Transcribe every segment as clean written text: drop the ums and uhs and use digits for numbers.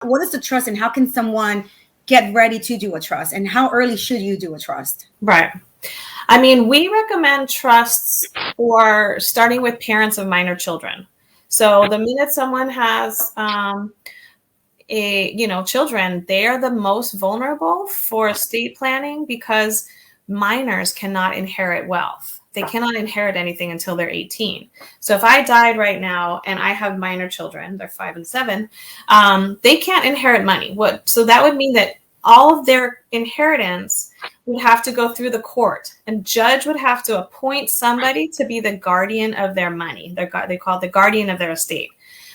what is the trust, and how can someone get ready to do a trust, and how early should you do a trust? Right. I mean, we recommend trusts for starting with parents of minor children. So the minute someone has children, they are the most vulnerable for estate planning because minors cannot inherit wealth. They cannot inherit anything until they're 18. So if I died right now and I have minor children, they're 5 and 7, they can't inherit money. So that would mean that all of their inheritance would have to go through the court, and judge would have to appoint somebody to be the guardian of their money. They call it the guardian of their estate.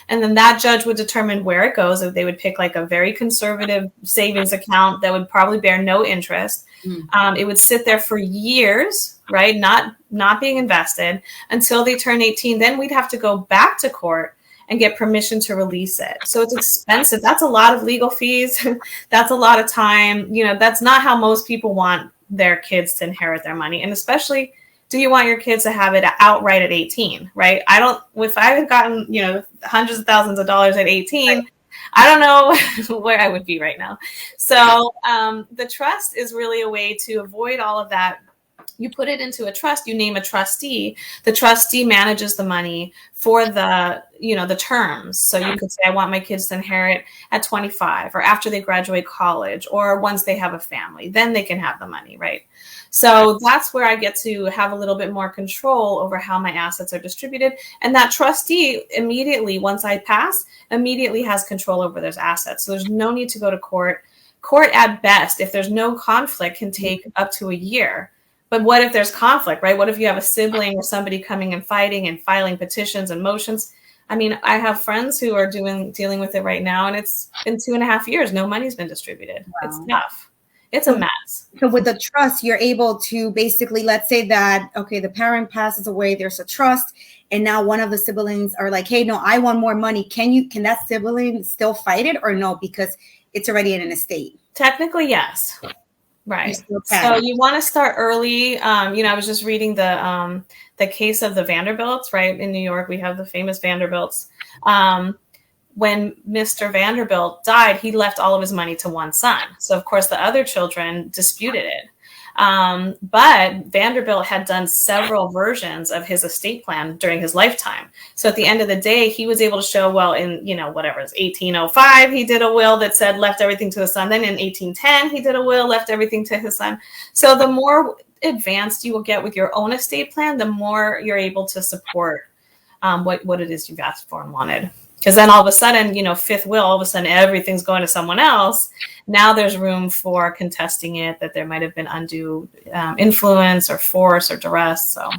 And then that judge would determine where it goes. If they would pick like a very conservative savings account that would probably bear no interest. It would sit there for years, right? Not being invested until they turn 18. Then we'd have to go back to court and get permission to release it. So it's expensive. That's a lot of legal fees. That's a lot of time. That's not how most people want their kids to inherit their money. And especially, do you want your kids to have it outright at 18, right? If I had gotten, hundreds of thousands of dollars at 18, right, I don't know where I would be right now. So the trust is really a way to avoid all of that. You put it into a trust, you name a trustee. The trustee manages the money for the terms. So you could say, I want my kids to inherit at 25 or after they graduate college or once they have a family, then they can have the money, right? So that's where I get to have a little bit more control over how my assets are distributed. And that trustee immediately, once I pass, immediately has control over those assets. So there's no need to go to court. Court at best, if there's no conflict, can take up to a year. But what if there's conflict, right? What if you have a sibling or somebody coming and fighting and filing petitions and motions? I mean, I have friends who are dealing with it right now, and it's been 2.5 years. No money's been distributed. Wow. It's tough. It's a mess. So with the trust, you're able to basically, let's say that, okay, the parent passes away, there's a trust, and now one of the siblings are like, hey, no, I want more money. Can that sibling still fight it or no? Because it's already in an estate. Technically, yes. Right. So you want to start early. I was just reading the case of the Vanderbilts, right? In New York, we have the famous Vanderbilts. When Mr. Vanderbilt died, he left all of his money to one son. So of course the other children disputed it. But Vanderbilt had done several versions of his estate plan during his lifetime. So at the end of the day, he was able to show, well, in, whatever, it's 1805, he did a will that said left everything to his son. Then in 1810, he did a will, left everything to his son. So the more advanced you will get with your own estate plan, the more you're able to support what it is you've asked for and wanted. Because then all of a sudden, fifth will, all of a sudden everything's going to someone else. Now there's room for contesting it, that there might have been undue influence or force or duress. So